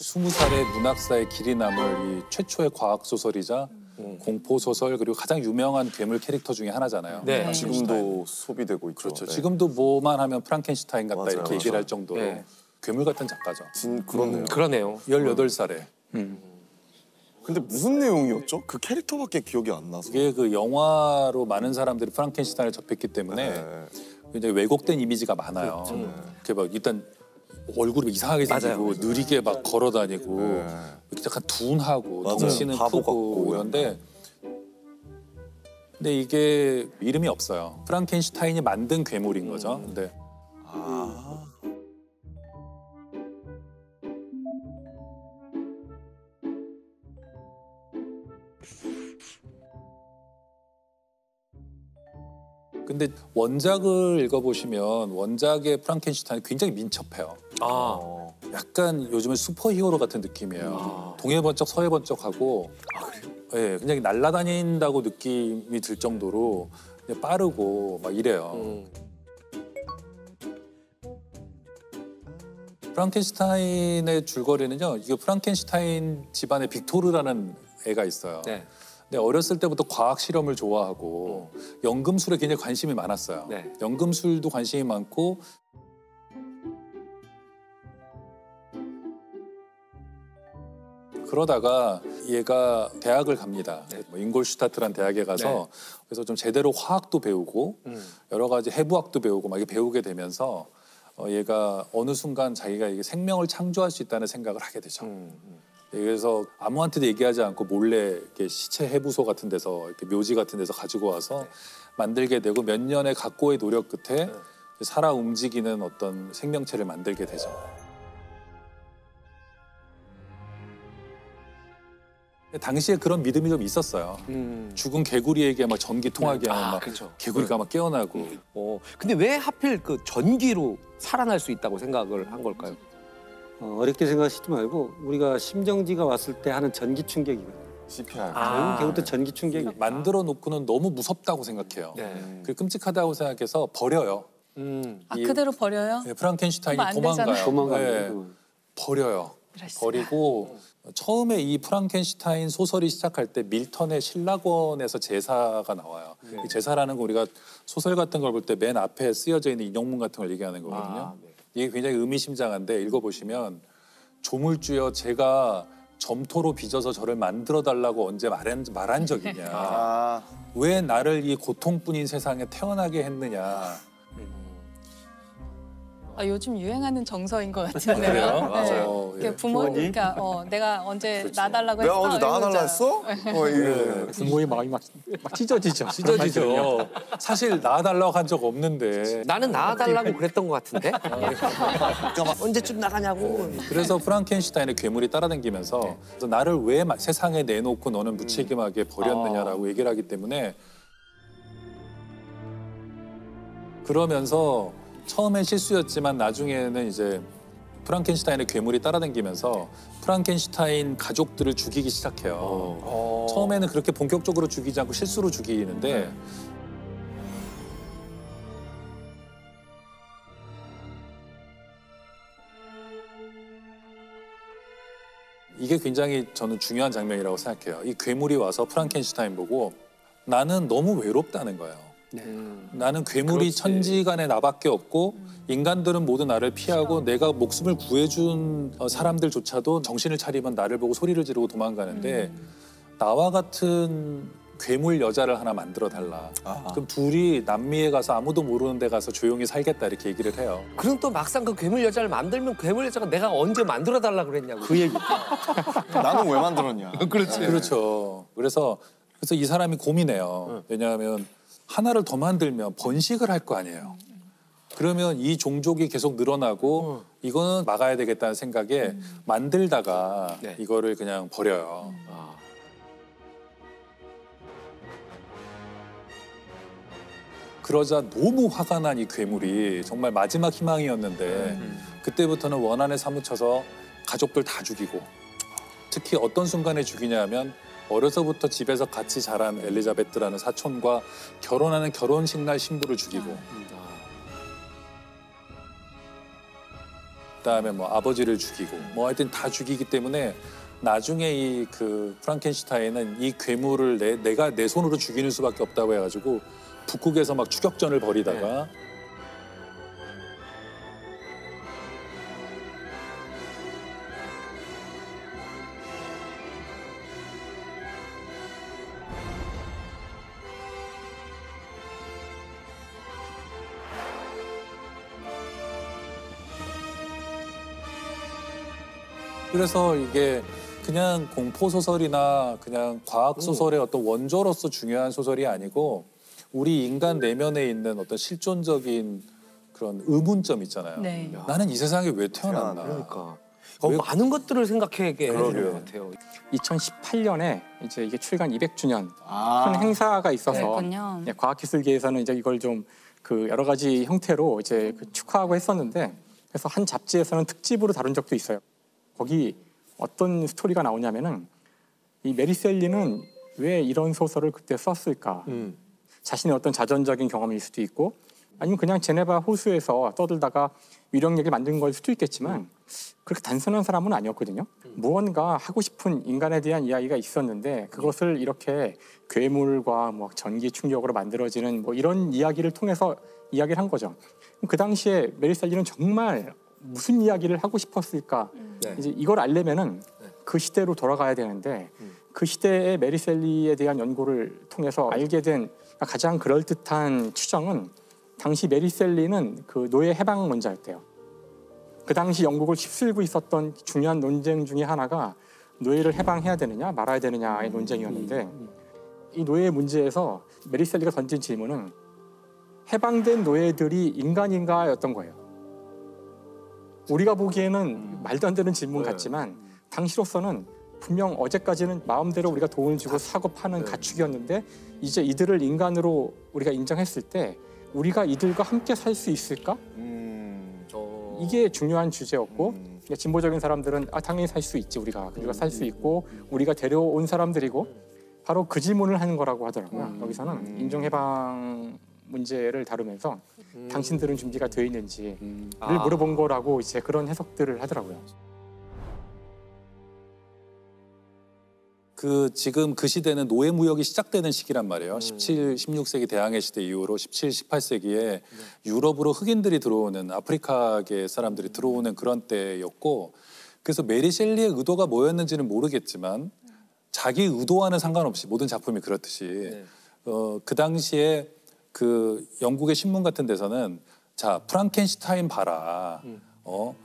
20살의 문학사의 길이 남을 이 최초의 과학 소설이자 공포 소설 그리고 가장 유명한 괴물 캐릭터 중에 하나잖아요. 네. 지금도 소비되고 있죠. 그렇죠. 네. 지금도 뭐만 하면 프랑켄슈타인 같다 맞아요. 이렇게 얘기를 할 정도로 네. 괴물 같은 작가죠. 그렇네요. 그러네요. 18살에. 근데 무슨 내용이었죠? 그 캐릭터밖에 기억이 안 나서. 그게 그 영화로 많은 사람들이 프랑켄슈타인을 접했기 때문에 네. 굉장히 왜곡된 이미지가 많아요. 이렇게 막 일단 얼굴이 이상하게 생기고 느리게 막 걸어다니고 이렇게 약간 둔하고 맞아요. 덩치는 바보 크고 같고 이런데 근데 이게 이름이 없어요. 프랑켄슈타인이 만든 괴물인 거죠. 근데 아. 근데 원작을 읽어보시면 원작의 프랑켄슈타인이 굉장히 민첩해요. 아, 약간 요즘은 슈퍼히어로 같은 느낌이에요. 동해번쩍 서해번쩍하고 예, 그냥 날아다닌다고 느낌이 들 정도로 그냥 빠르고 막 이래요. 프랑켄슈타인의 줄거리는요. 이게 프랑켄슈타인 집안에 빅토르라는 애가 있어요. 네. 근데 어렸을 때부터 과학 실험을 좋아하고 연금술에 굉장히 관심이 많았어요. 네. 연금술도 관심이 많고 그러다가 얘가 대학을 갑니다. 뭐 잉골슈타트라는 대학에 가서 그래서 좀 제대로 화학도 배우고 여러 가지 해부학도 배우고 막 이렇게 배우게 되면서 얘가 어느 순간 자기가 이게 생명을 창조할 수 있다는 생각을 하게 되죠. 그래서 아무한테도 얘기하지 않고 몰래 이렇게 시체 해부소 같은 데서 이렇게 묘지 같은 데서 가지고 와서 만들게 되고 몇 년의 각고의 노력 끝에 살아 움직이는 어떤 생명체를 만들게 되죠. 당시에 그런 믿음이 좀 있었어요. 죽은 개구리에게 막 전기 통하게 하면 막 그렇죠. 개구리가 막 깨어나고. 근데 왜 하필 그 전기로 살아날 수 있다고 생각을 한 걸까요? 어렵게 생각하시지 말고 우리가 심정지가 왔을 때 하는 전기 충격이거든요. CPR. 결국도 전기 충격이. 만들어 놓고는 너무 무섭다고 생각해요. 네. 그리고 끔찍하다고 생각해서 버려요. 아, 그대로 버려요? 네, 프랑켄슈타인이 그럼 안 되잖아요. 도망가요. 버려요. 이럴수가. 버리고 처음에 이 프랑켄슈타인 소설이 시작할 때 밀턴의 신라권에서 제사가 나와요. 이 제사라는 거 우리가 소설 같은 걸 볼 때 맨 앞에 쓰여져 있는 인용문 같은 걸 얘기하는 거거든요. 이게 굉장히 의미심장한데 읽어보시면 조물주여 제가 점토로 빚어서 저를 만들어달라고 언제 말한 적이냐. 아. 왜 나를 이 고통뿐인 세상에 태어나게 했느냐. 아, 요즘 유행하는 정서인 것 같은데요. 그래요? 네. 맞아요. 그러니까 예. 그러니까 내가 언제 그렇죠. 낳아달라고 내가 했어? 언제 나와달라 이러면서. 했어? 이게. 부모의 마음이 막 찢어지죠. 찢어지죠. 사실 낳아달라고 한 적 없는데. 나는 나와달라고 그랬던 것 같은데? 언제쯤 나가냐고. 그래서 프랑켄슈타인의 괴물이 따라다니면서 그래서 나를 왜 세상에 내놓고 너는 무책임하게 버렸느냐라고 얘기를 하기 때문에 그러면서 처음엔 실수였지만 나중에는 이제 프랑켄슈타인의 괴물이 따라다니면서 프랑켄슈타인 가족들을 죽이기 시작해요. 처음에는 그렇게 본격적으로 죽이지 않고 실수로 죽이는데 이게 굉장히 저는 중요한 장면이라고 생각해요. 이 괴물이 와서 프랑켄슈타인 보고 나는 너무 외롭다는 거예요. 나는 괴물이 천지간에 나밖에 없고 인간들은 모두 나를 피하고 내가 목숨을 구해준 사람들조차도 정신을 차리면 나를 보고 소리를 지르고 도망가는데 나와 같은 괴물 여자를 하나 만들어 달라. 그럼 둘이 남미에 가서 아무도 모르는 데 가서 조용히 살겠다 이렇게 얘기를 해요. 그럼 또 막상 그 괴물 여자를 만들면 괴물 여자가 내가 언제 만들어달라 그랬냐고. 그 얘기. 나는 왜 만들었냐. 그렇지. 그렇죠. 그래서 이 사람이 고민해요. 왜냐하면 하나를 더 만들면 번식을 할 거 아니에요. 그러면 이 종족이 계속 늘어나고 이거는 막아야 되겠다는 생각에 만들다가 이거를 그냥 버려요. 그러자 너무 화가 난 이 괴물이 정말 마지막 희망이었는데 그때부터는 원한에 사무쳐서 가족들 다 죽이고 특히 어떤 순간에 죽이냐면 어려서부터 집에서 같이 자란 엘리자베트라는 사촌과 결혼하는 결혼식 날 신부를 죽이고 그다음에 뭐 아버지를 죽이고 뭐 하여튼 다 죽이기 때문에 나중에 이 그 프랑켄슈타인은 이 괴물을 내가 내 손으로 죽이는 수밖에 없다고 해가지고 북극에서 막 추격전을 벌이다가 그래서 이게 그냥 공포 소설이나 그냥 과학 소설의 어떤 원조로서 중요한 소설이 아니고 우리 인간 내면에 있는 어떤 실존적인 그런 의문점 있잖아요. 네. 나는 이 세상에 왜 태어났나? 그러니까 많은 것들을 생각하게 해주는 것 같아요. 2018년에 이제 이게 출간 200주년 아. 큰 행사가 있어서 그랬군요. 예, 과학기술계에서는 이제 이걸 좀 그 여러 가지 형태로 이제 그 축하하고 했었는데 그래서 한 잡지에서는 특집으로 다룬 적도 있어요. 거기 어떤 스토리가 나오냐면은 이 메리 셀리는 왜 이런 소설을 그때 썼을까? 자신의 어떤 자전적인 경험일 수도 있고 아니면 그냥 제네바 호수에서 떠들다가 위력력을 만든 걸 수도 있겠지만 그렇게 단순한 사람은 아니었거든요. 무언가 하고 싶은 인간에 대한 이야기가 있었는데 그것을 이렇게 괴물과 뭐 전기 충격으로 만들어지는 뭐 이런 이야기를 통해서 이야기를 한 거죠. 그 당시에 메리 셀리는 정말 무슨 이야기를 하고 싶었을까? 이제 이걸 알려면은 그 시대로 돌아가야 되는데 그 시대의 메리 셀리에 대한 연구를 통해서 알게 된 가장 그럴듯한 추정은 당시 메리 셀리는 그 노예 해방론자였대요. 그 당시 영국을 휩쓸고 있었던 중요한 논쟁 중에 하나가 노예를 해방해야 되느냐 말아야 되느냐의 논쟁이었는데 이 노예 문제에서 메리 셀리가 던진 질문은 해방된 노예들이 인간인가였던 거예요. 우리가 보기에는 말도 안 되는 질문 같지만 당시로서는 분명 어제까지는 마음대로 우리가 돈을 주고 사고 파는 가축이었는데 이제 이들을 인간으로 우리가 인정했을 때 우리가 이들과 함께 살 수 있을까? 이게 중요한 주제였고 진보적인 사람들은 당연히 살 수 있지 우리가 살 수 있고 우리가 데려온 사람들이고 바로 그 질문을 하는 거라고 하더라고요. 여기서는 인종해방 문제를 다루면서 당신들은 준비가 되어 있는지를 물어본 거라고 이제 그런 해석들을 하더라고요. 그 지금 그 시대는 노예 무역이 시작되는 시기란 말이에요. 17, 16세기 대항해 시대 이후로 17, 18세기에 유럽으로 흑인들이 들어오는 아프리카계 사람들이 들어오는 그런 때였고 그래서 메리 셸리의 의도가 뭐였는지는 모르겠지만 자기 의도와는 상관없이 모든 작품이 그렇듯이 그 당시에 그 영국의 신문 같은 데서는 자 프랑켄슈타인 봐라.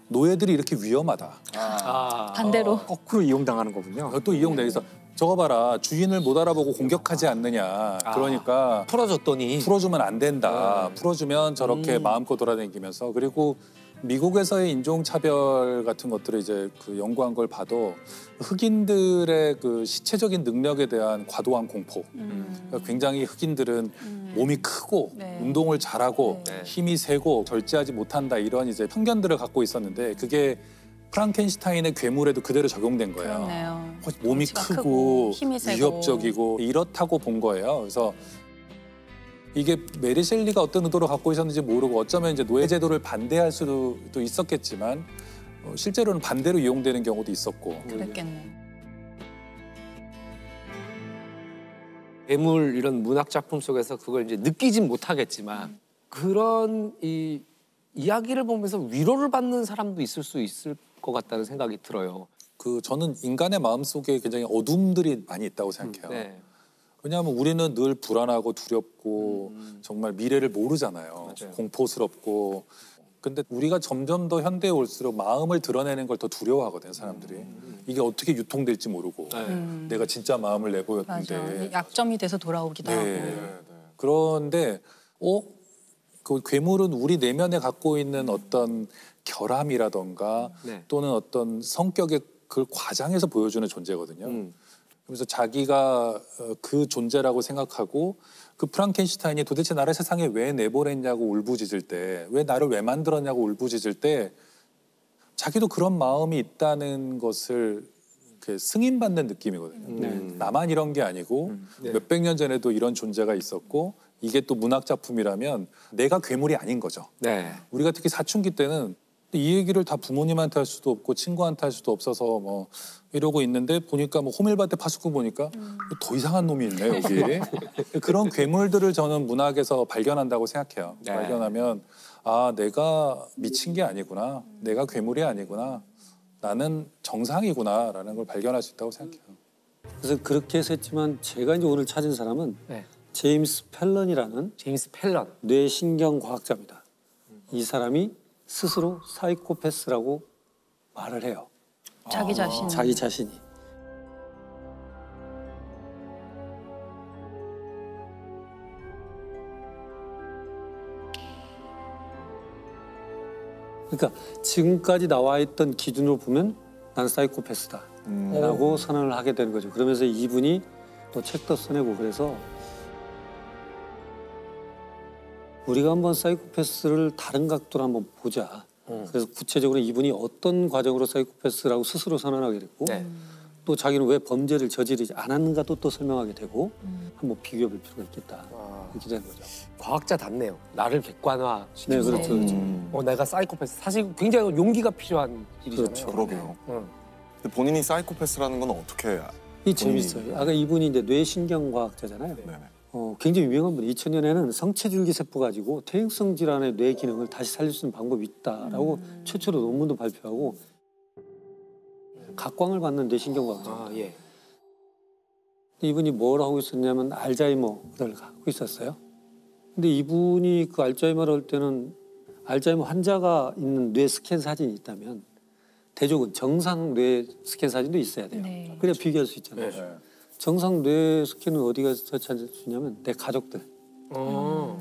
노예들이 이렇게 위험하다. 반대로. 거꾸로 이용당하는 거군요. 또 이용되서 저거 봐라 주인을 못 알아보고 공격하지 않느냐. 그러니까 풀어줬더니 풀어주면 안 된다. 풀어주면 저렇게 마음껏 돌아다니면서 그리고 미국에서의 인종차별 같은 것들을 이제 그 연구한 걸 봐도 흑인들의 그 시체적인 능력에 대한 과도한 공포. 그러니까 굉장히 흑인들은 몸이 크고 네. 운동을 잘하고 힘이 세고 절제하지 못한다 이런 이제 편견들을 갖고 있었는데 그게 프랑켄슈타인의 괴물에도 그대로 적용된 거예요. 그렇네요. 몸이 덩치가 크고 크고 힘이 세고. 위협적이고 이렇다고 본 거예요. 그래서 이게 메리 셸리가 어떤 의도로 갖고 있었는지 모르고 어쩌면 이제 노예 제도를 반대할 수도 있었겠지만 실제로는 반대로 이용되는 경우도 있었고. 그랬겠네. 괴물 이런 문학 작품 속에서 그걸 이제 느끼진 못하겠지만 그런 이 이야기를 보면서 위로를 받는 사람도 있을 수 있을 것 같다는 생각이 들어요. 그 저는 인간의 마음 속에 굉장히 어둠들이 많이 있다고 생각해요. 네. 왜냐하면 우리는 늘 불안하고 두렵고 정말 미래를 모르잖아요. 맞아요. 공포스럽고. 근데 우리가 점점 더 현대에 올수록 마음을 드러내는 걸 더 두려워하거든요, 사람들이. 이게 어떻게 유통될지 모르고. 내가 진짜 마음을 맞아. 내보였는데. 약점이 돼서 돌아오기도 네. 하고. 그런데 그 괴물은 우리 내면에 갖고 있는 어떤 결함이라던가 네. 또는 어떤 성격의 그걸 과장해서 보여주는 존재거든요. 그래서 자기가 그 존재라고 생각하고 그 프랑켄슈타인이 도대체 나를 세상에 왜 내보냈냐고 울부짖을 때, 왜 나를 왜 만들었냐고 울부짖을 때 자기도 그런 마음이 있다는 것을 승인받는 느낌이거든요. 나만 이런 게 아니고 몇백 년 전에도 이런 존재가 있었고 이게 또 문학 작품이라면 내가 괴물이 아닌 거죠. 네. 우리가 특히 사춘기 때는 근데 이 얘기를 다 부모님한테 할 수도 없고 친구한테 할 수도 없어서 뭐 이러고 있는데 보니까 뭐 호밀밭에 파수꾼 보니까 더 이상한 놈이 있네 여기. 그런 괴물들을 저는 문학에서 발견한다고 생각해요. 네. 발견하면 아 내가 미친 게 아니구나. 내가 괴물이 아니구나. 나는 정상이구나라는 걸 발견할 수 있다고 생각해요. 그래서 그렇게 해서 했지만 제가 이제 오늘 찾은 사람은 네. 제임스 펠런이라는 제임스 펠런. 뇌신경 과학자입니다. 이 사람이 스스로 사이코패스라고 말을 해요. 자기 자신. 자기 자신이. 그러니까 지금까지 나와 있던 기준으로 보면 난 사이코패스다라고 선언을 하게 되는 거죠. 그러면서 이분이 또 책도 써내고 그래서 우리가 한번 사이코패스를 다른 각도로 한번 보자. 그래서 구체적으로 이분이 어떤 과정으로 사이코패스라고 스스로 선언하게 됐고 네. 또 자기는 왜 범죄를 저지르지 않았는가도 또 설명하게 되고 한번 비교해 볼 필요가 있겠다. 이렇게 되는 거죠. 과학자답네요. 나를 객관화. 네, 그렇죠. 그렇죠. 내가 사이코패스. 사실 굉장히 용기가 필요한 일이잖아요. 그렇죠. 그러게요. 응. 근데 본인이 사이코패스라는 건 어떻게 이 재밌어요. 아까 이분이 이제 뇌신경 과학자잖아요. 네네. 굉장히 유명한 분. 2000년에는 성체줄기 세포 가지고 퇴행성 질환의 뇌 기능을 다시 살릴 수 있는 방법이 있다라고 최초로 논문도 발표하고 각광을 받는 뇌신경 과학자. 아, 예. 이분이 뭘 하고 있었냐면 알츠하이머를 갖고 있었어요. 근데 이분이 그 알츠하이머를 할 때는 알츠하이머 환자가 있는 뇌 스캔 사진이 있다면 대조군 정상 뇌 스캔 사진도 있어야 돼요. 네. 그래야 비교할 수 있잖아요. 네. 정상 뇌 스캔은 어디 가서 찾을 수 있냐면 내 가족들.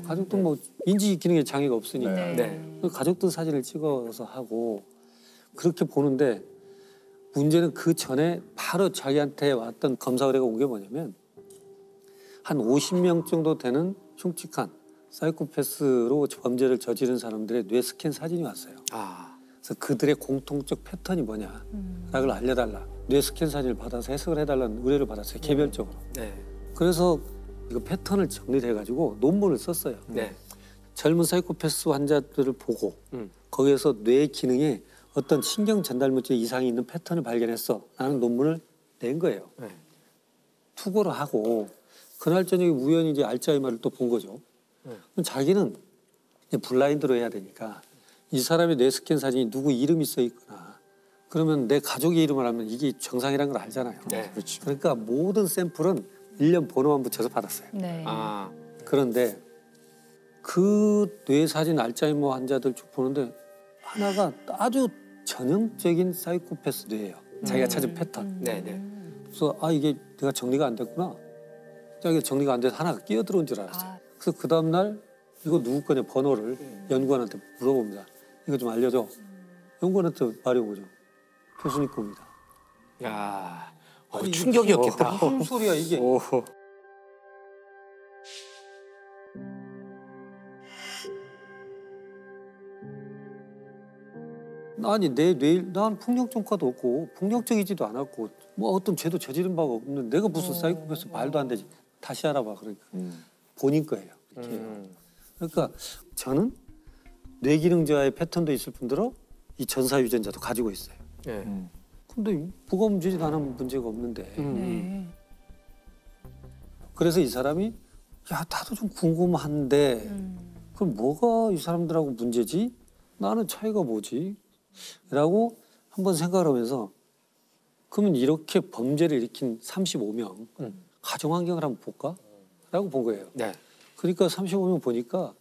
가족들 뭐 인지 기능에 장애가 없으니까 네. 네. 그 가족들 사진을 찍어서 하고 그렇게 보는데 문제는 그 전에 바로 자기한테 왔던 검사 의뢰가 온 게 뭐냐면 한 50명 정도 되는 흉측한 사이코패스로 범죄를 저지른 사람들의 뇌 스캔 사진이 왔어요. 아. 그래서 그들의 공통적 패턴이 뭐냐라고 알려달라. 뇌 스캔 사진을 받아서 해석을 해달라는 의뢰를 받았어요. 개별적으로. 네. 그래서 이거 패턴을 정리를 해가지고 논문을 썼어요. 네. 젊은 사이코패스 환자들을 보고 음. 거기에서 뇌 기능에 어떤 신경 전달 물질 이상이 있는 패턴을 발견했어. 라는 논문을 낸 거예요. 네. 투고를 하고 그날 저녁에 우연히 이제 알츠하이머를 또 본 거죠. 그럼 자기는 이제 블라인드로 해야 되니까 이 사람의 뇌 스캔 사진이 누구 이름이 써 있거나 그러면 내 가족의 이름을 알면 이게 정상이라는 걸 알잖아요. 네. 그렇죠. 그러니까 모든 샘플은 일련 번호만 붙여서 받았어요. 네. 아. 그런데 그 뇌 사진 알츠하이머 환자들 쭉 보는데 하나가 아주 전형적인 사이코패스 뇌예요. 자기가 찾은 패턴. 네, 네. 그래서 아 이게 내가 정리가 안 됐구나. 자기가 정리가 안 돼서 하나가 끼어들어온 줄 알았어요. 아. 그래서 그 다음 날 이거 누구 거냐 번호를 연구원한테 물어봅니다. 이거 좀 알려줘. 연구원한테 말해온 거죠. 교수님 겁니다. 야. 아니, 충격이었겠다. 무슨 소리야 이게. 오. 아니 난 폭력전과도 없고 폭력적이지도 않았고 뭐 어떤 죄도 저지른 바가 없는데 내가 무슨 사이코패스 말도 안 되지. 다시 알아봐. 그러니까 본인 거예요. 이렇게. 그러니까 저는 뇌기능자의 패턴도 있을 뿐더러 이 전사 유전자도 가지고 있어요. 네. 근데 뭐가 문제지 나는 문제가 없는데. 네. 그래서 이 사람이 야 나도 좀 궁금한데 그럼 뭐가 이 사람들하고 문제지? 나는 차이가 뭐지? 라고 한번 생각을 하면서 그러면 이렇게 범죄를 일으킨 35명 가정환경을 한번 볼까? 라고 본 거예요. 네. 그러니까 35명 보니까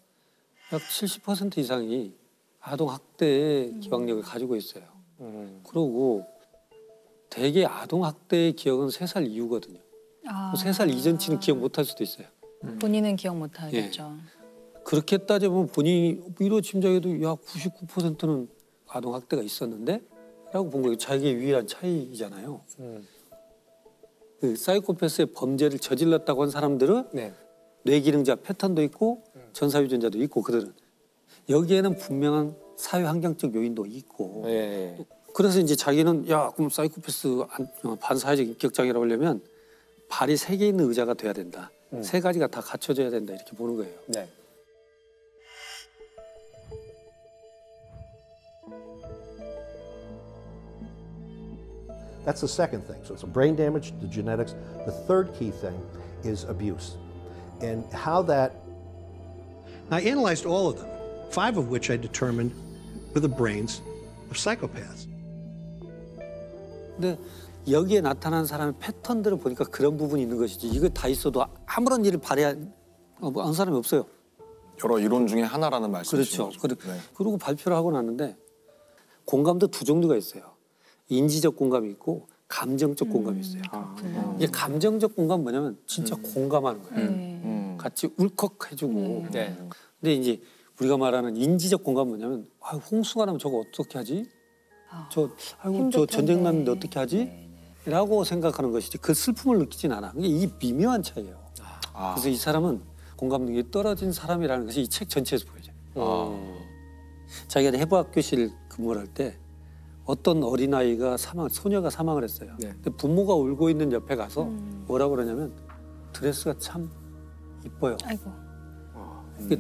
약 70% 이상이 아동학대의 기억력을 가지고 있어요. 그러고 대개 아동학대의 기억은 3살 이후거든요. 아. 3살 이전치는 기억 못할 수도 있어요. 본인은 기억 못 하겠죠. 그렇게 따져보면 본인이 위로 짐작해도 야 99%는 아동학대가 있었는데? 라고 본 거예요. 자기의 유일한 차이잖아요. 그 사이코패스의 범죄를 저질렀다고 한 사람들은 네. 뇌기능자 패턴도 있고 전사유전자도 있고 그들은 여기에는 분명한 사회환경적 요인도 있고 네. 그래서 이제 자기는 야 그럼 사이코패스 반사회적 인격장애라고 하려면 발이 3개 있는 의자가 돼야 된다. 3가지가 다 갖춰져야 된다 이렇게 보는 거예요. 네. That's the second thing. So it's a brain damage, the genetics. The third key thing is abuse. And how that... I analyzed all of them, 5 of which I determined were the brains of psychopaths. 근데 여기에 나타난 사람의 패턴들을 보니까 그런 부분이 있는 것이지 이거 다 있어도 아무런 일을 발휘한 사람이 없어요. 여러 이론 중에 하나라는 말씀이시죠. 그렇죠. 그리고 발표를 하고 났는데 공감도 2 종류가 있어요. 인지적 공감이 있고 감정적 공감이 있어요. 이게 감정적 공감 뭐냐면 진짜 공감하는 거예요. 같이 울컥해주고. 근데 이제 우리가 말하는 인지적 공감 뭐냐면 홍수가 나면 저거 어떻게 하지? 저 전쟁 났는데 어떻게 하지? 라고 생각하는 것이지 그 슬픔을 느끼진 않아. 이게 미묘한 차이예요. 그래서 이 사람은 공감 능력이 떨어진 사람이라는 것이 이 책 전체에서 보여져요. 자기가 해부학교실 근무를 할 때 어떤 어린아이가 소녀가 사망을 했어요. 근데 부모가 울고 있는 옆에 가서 뭐라고 그러냐면 드레스가 참 이뻐요. 아이고.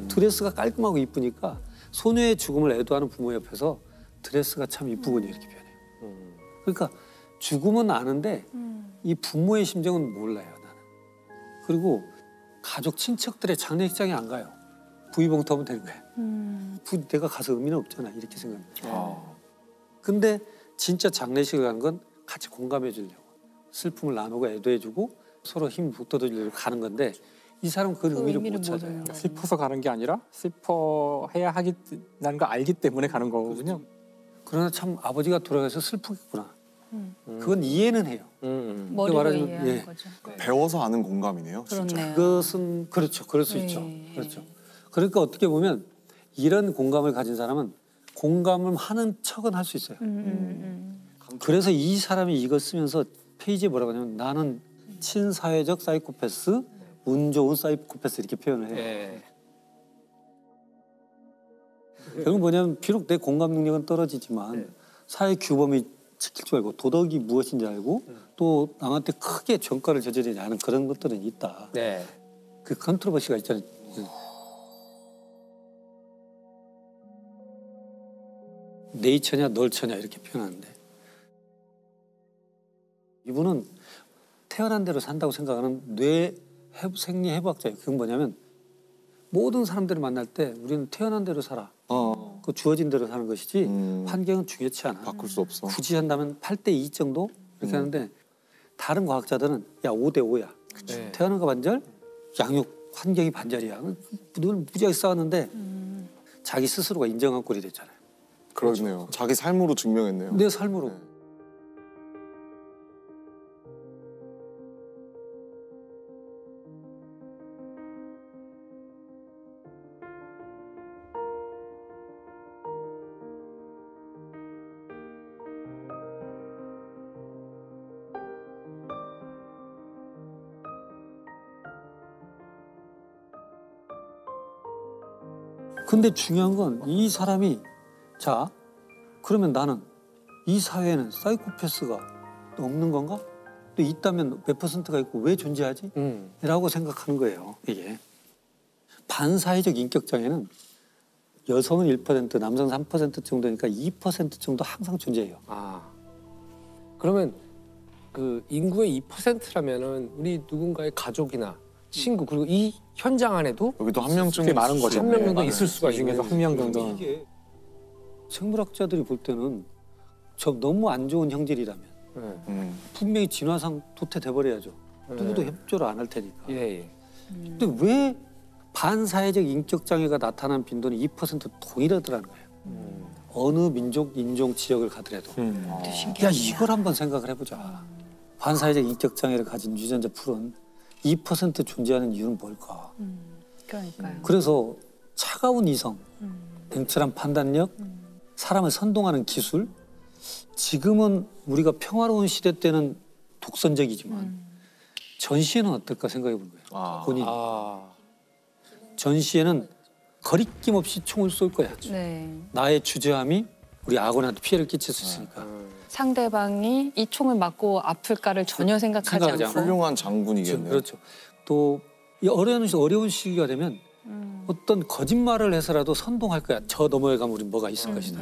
드레스가 깔끔하고 이쁘니까 소녀의 죽음을 애도하는 부모 옆에서 드레스가 참 이쁘군요 이렇게 표현해요. 그러니까 죽음은 아는데 이 부모의 심정은 몰라요 나는. 그리고 가족 친척들의 장례식장에 안 가요. 부위봉투 하면 되는 거야. 내가 가서 의미는 없잖아 이렇게 생각해요. 근데 진짜 장례식을 가는 건 같이 공감해 주려고 슬픔을 나누고 애도해 주고 서로 힘 북돋워 주려고 가는 건데 이 사람은 그 의미를 못 찾아요. 슬퍼서 가는 게 아니라 슬퍼해야 하겠다는 걸 알기 때문에 가는 거거든요. 그러나 참 아버지가 돌아가서 슬프겠구나. 그건 이해는 해요. 머리로 말하자면, 이해하는 거죠. 배워서 아는 공감이네요. 진짜. 그렇네요. 그것은 그렇죠. 그럴 수 있죠. 그렇죠. 그러니까 어떻게 보면 이런 공감을 가진 사람은 공감을 하는 척은 할 수 있어요. 그래서 이 사람이 이걸 쓰면서 페이지에 뭐라고 하냐면 나는 친사회적 사이코패스, 운 좋은 사이코패스 이렇게 표현을 해요. 결국 뭐냐면 비록 내 공감 능력은 떨어지지만 사회 규범이 지킬 줄 알고 도덕이 무엇인지 알고 또 남한테 크게 전과를 저지르지 않은 그런 것들은 있다. 그 컨트로버시가 있잖아요. 네이처냐 널처냐 이렇게 표현하는데 이분은 태어난 대로 산다고 생각하는 생리 해부학자예요. 그건 뭐냐면 모든 사람들을 만날 때 우리는 태어난 대로 살아. 그 주어진 대로 사는 것이지 환경은 중요치 않아. 바꿀 수 없어. 굳이 한다면 8대 2 정도 이렇게 하는데 다른 과학자들은 야 5대 5야. 태어난 거 반절, 양육 환경이 반절이야. 늘 무지하게 싸웠는데 자기 스스로가 인정한 꼴이 됐잖아요. 그러네요. 자기 삶으로 증명했네요. 내 삶으로. 근데 중요한 건 이 사람이 자 그러면 나는 이 사회에는 사이코패스가 없는 건가? 또 있다면 몇 퍼센트가 있고 왜 존재하지? 라고 생각하는 거예요. 이게 반사회적 인격장애는 여성은 1%, 남성은 3% 정도니까 2% 정도 항상 존재해요. 그러면 그 인구의 2%라면은 우리 누군가의 가족이나 친구 그리고 이 현장 안에도 여기도 한 명쯤 꽤 많은 거죠. 한 명 정도 있을 수가 있는 중에서 한 명 정도. 이게 생물학자들이 볼 때는 저 너무 안 좋은 형질이라면 분명히 진화상 도태돼 버려야죠. 누구도 협조를 안 할 테니까. 근데 왜 반사회적 인격 장애가 나타난 빈도는 2% 동일하더라는 거예요. 어느 민족, 인종, 지역을 가더라도. 야 이걸 한번 생각을 해보자. 반사회적 인격 장애를 가진 유전자 풀은 2% 존재하는 이유는 뭘까? 그러니까요. 그래서 차가운 이성, 냉철한 판단력, 사람을 선동하는 기술. 지금은 우리가 평화로운 시대 때는 독선적이지만 전시에는 어떨까 생각해 본 거예요. 본인. 전시에는 거리낌 없이 총을 쏠 거야. 네. 나의 주저함이 우리 아군한테 피해를 끼칠 수 있으니까. 상대방이 이 총을 맞고 아플까를 전혀 생각하지 생각하지 않고. 훌륭한 장군이겠네요. 그렇죠. 또 이 어려운 시기가 되면 어떤 거짓말을 해서라도 선동할 거야. 저 너머에 가면 우리 뭐가 있을 것이다.